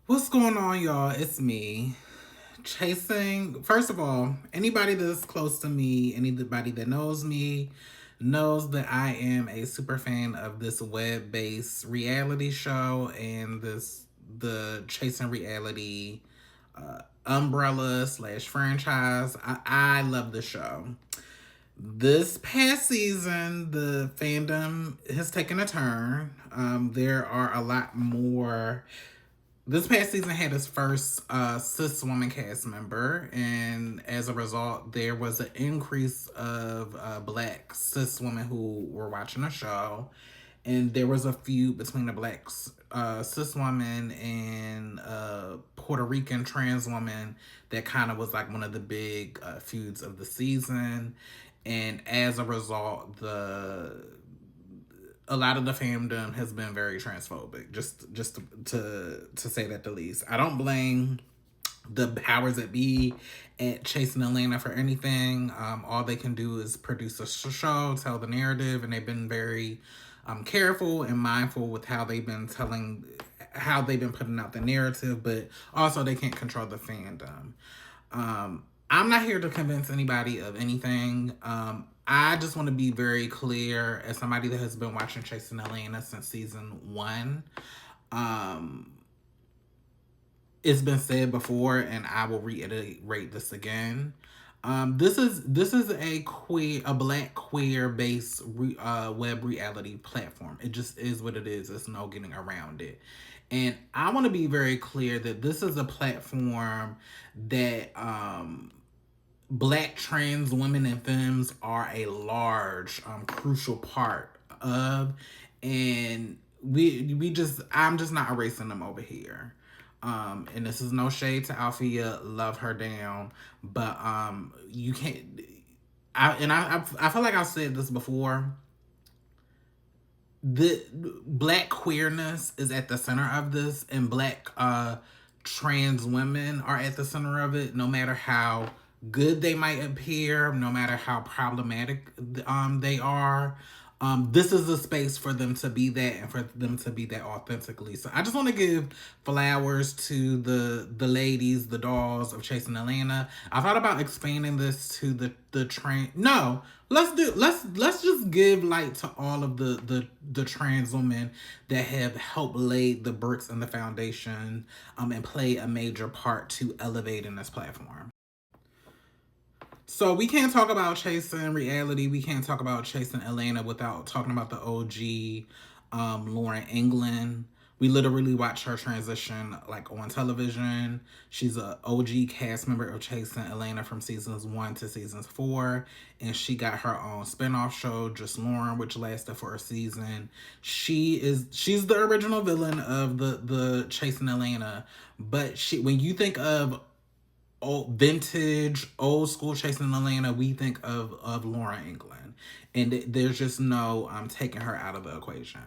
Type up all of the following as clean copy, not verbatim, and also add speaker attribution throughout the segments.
Speaker 1: What's going on, y'all? It's me. Chasing, first of all, anybody that's close to me, anybody that knows me, knows that I am a super fan of this web based reality show and the Chasing Reality umbrella slash franchise. I love the show. This past season, the fandom has taken a turn. There are a lot more. This past season had its first cis woman cast member, and as a result, there was an increase of black cis women who were watching the show, and there was a feud between the black cis woman and Puerto Rican trans woman that kind of was like one of the big feuds of the season, and as a result, the a lot of the fandom has been very transphobic, just to say that the least. I don't blame the powers that be at Chasing Atlanta for anything. All they can do is produce a show, tell the narrative, and they've been very careful and mindful with how they've been putting out the narrative, but also they can't control the fandom. I'm not here to convince anybody of anything. I just want to be very clear as somebody that has been watching Chasing Atlanta since season one. Um, it's been said before, and I will reiterate this again. This is a black queer based web reality platform. It just is what it is. There's no getting around it. And I want to be very clear that this is a platform that black trans women and femmes are a large, crucial part of, and I'm just not erasing them over here. And this is no shade to Althea, love her down, but you can't. I feel like I've said this before. The black queerness is at the center of this, and black trans women are at the center of it, no matter how good they might appear, no matter how problematic they are. This is a space for them to be that and for them to be that authentically. So I just want to give flowers to the ladies, the dolls of Chasing Atlanta. I thought about expanding this to the train. No, let's just give light to all of the trans women that have helped lay the bricks and the foundation and play a major part to elevating this platform. So we can't talk about Chasing Reality. We can't talk about Chasing Atlanta without talking about the OG, Lauren England. We literally watched her transition like on television. She's a OG cast member of Chasing Atlanta from seasons 1 to seasons 4, and she got her own spinoff show, Just Lauren, which lasted for a season. She's the original villain of the Chasing Atlanta, but when you think of vintage old school Chasing Atlanta, we think of Laura England, and there's just no taking her out of the equation.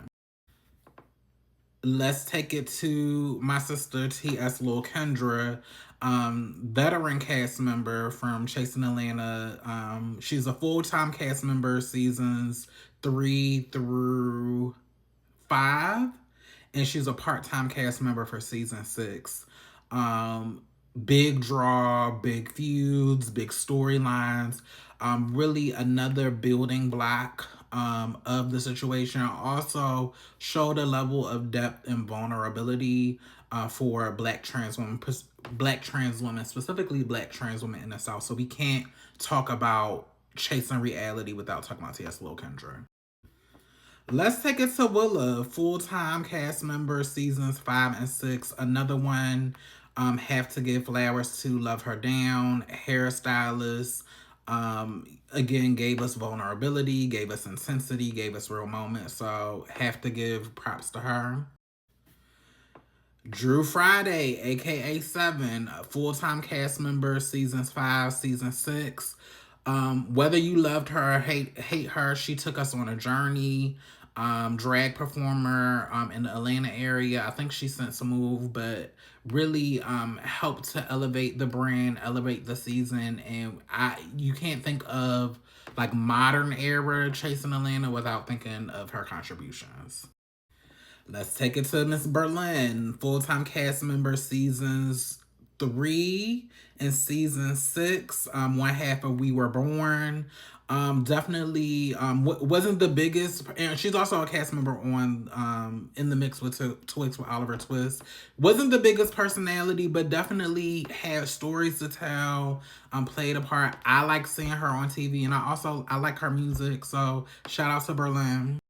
Speaker 1: Let's take it to my sister T.S. Lil Kendra, veteran cast member from Chasing Atlanta. She's a full-time cast member seasons 3 through 5, and she's a part-time cast member for season 6. Big draw, big feuds, big storylines. Really another building block of the situation. Also showed a level of depth and vulnerability for black trans women, specifically black trans women in the South. So we can't talk about Chasing Reality without talking about T.S. Lil Kendra. Let's take it to Willa, full-time cast member, seasons 5 and 6. Another one, have to give flowers to, love her down, hairstylist. Again, gave us vulnerability, gave us intensity, gave us real moments. So have to give props to her. Drew Friday, aka Seven, full-time cast member, seasons 5, season 6. Whether you loved her or hate her, she took us on a journey. Drag performer in the Atlanta area. I think she since moved, but really helped to elevate the brand, elevate the season. And you can't think of like modern era Chasing Atlanta without thinking of her contributions. Let's take it to Miss Berlin. Full-time cast member seasons 3 and season 6. One half of We Were Born. Definitely wasn't the biggest, and she's also a cast member on In the Mix with Twix with Oliver Twist. Wasn't the biggest personality, but definitely had stories to tell. Played a part. I like seeing her on TV, and I like her music. So shout out to Berlin.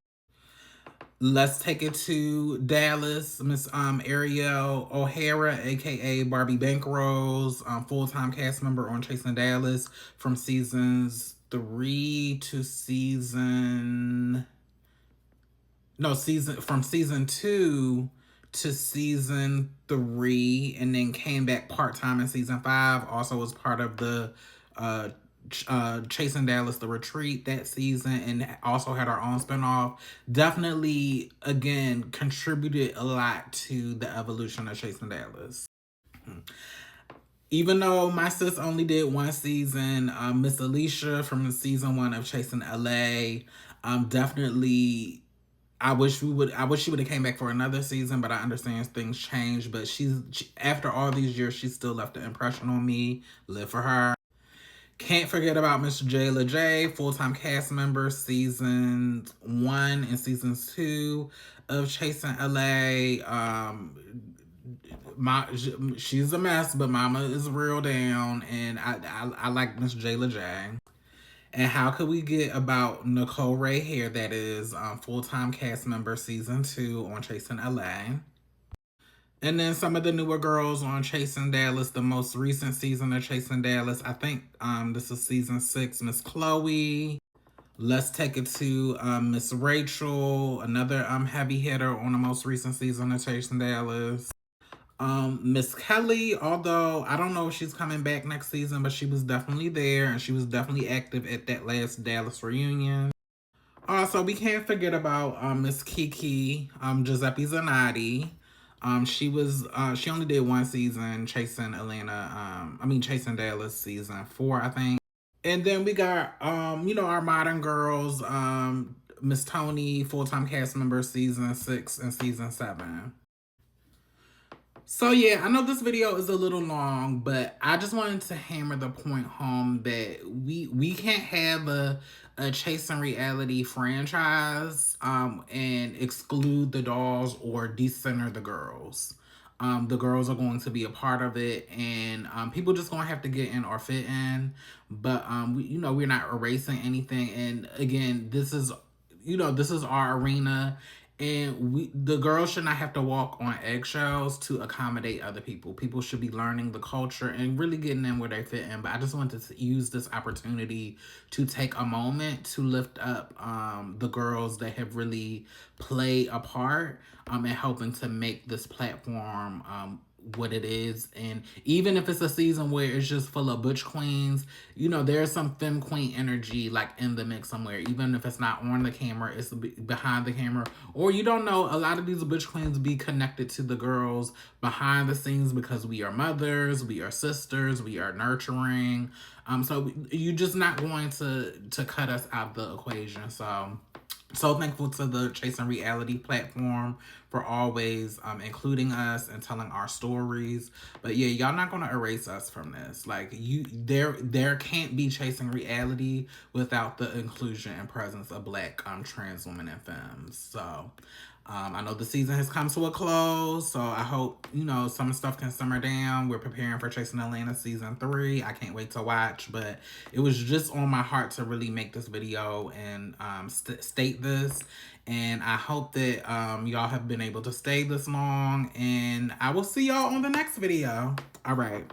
Speaker 1: Let's take it to Dallas. Miss Ariel O'Hara, aka Barbie Bankrose, full-time cast member on Chasing Dallas from seasons 3 to season no season from season 2 to season 3, and then came back part-time in season 5. Also was part of the Chasing Dallas The Retreat that season, and also had our own spinoff. Definitely, again, contributed a lot to the evolution of Chasing Dallas. Even though my sis only did one season, Miss Alicia from season 1 of Chasing LA, definitely I wish she would have came back for another season, but I understand things change. But after all these years, she still left an impression on me. Live for her. Can't forget about Miss Jayla J, full-time cast member, seasons 1 and seasons 2 of Chasing LA. She's a mess, but Mama is real down, and I like Miss Jayla J. And how could we get about Nicole Ray Hair, that is full-time cast member, season 2 on Chasing LA. And then some of the newer girls on Chasing Dallas, the most recent season of Chasing Dallas. I think this is season 6, Miss Chloe. Let's take it to Miss Rachel, another heavy hitter on the most recent season of Chasing Dallas. Miss Kelly, although I don't know if she's coming back next season, but she was definitely there, and she was definitely active at that last Dallas reunion. Also, we can't forget about Miss Kiki, Giuseppe Zanotti. She only did one season, Chasing Chasing Dallas season 4, I think. And then we got our modern girls, Miss Tony, full-time cast member, season 6 and season 7. So yeah, I know this video is a little long, but I just wanted to hammer the point home that we can't have a Chasing Reality franchise and exclude the dolls or decenter the girls. The girls are going to be a part of it, and people just gonna have to get in or fit in. But we're not erasing anything. And again, this is our arena, and the girls should not have to walk on eggshells to accommodate other people. People should be learning the culture and really getting in where they fit in. But I just wanted to use this opportunity to take a moment to lift up the girls that have really played a part in helping to make this platform what it is. And even if it's a season where it's just full of butch queens, there's some femme queen energy like in the mix somewhere. Even if it's not on the camera, it's behind the camera. Or you don't know, a lot of these butch queens be connected to the girls behind the scenes because we are mothers, we are sisters, we are nurturing. So you're just not going to cut us out of the equation. So thankful to the Chasing Reality platform for always including us and telling our stories. But yeah, y'all not gonna erase us from this. Like there can't be Chasing Reality without the inclusion and presence of Black trans women and femmes. So I know the season has come to a close, so I hope some stuff can simmer down. We're preparing for Chasing Atlanta season 3. I can't wait to watch, but it was just on my heart to really make this video and state this. And I hope that y'all have been able to stay this long, and I will see y'all on the next video. All right.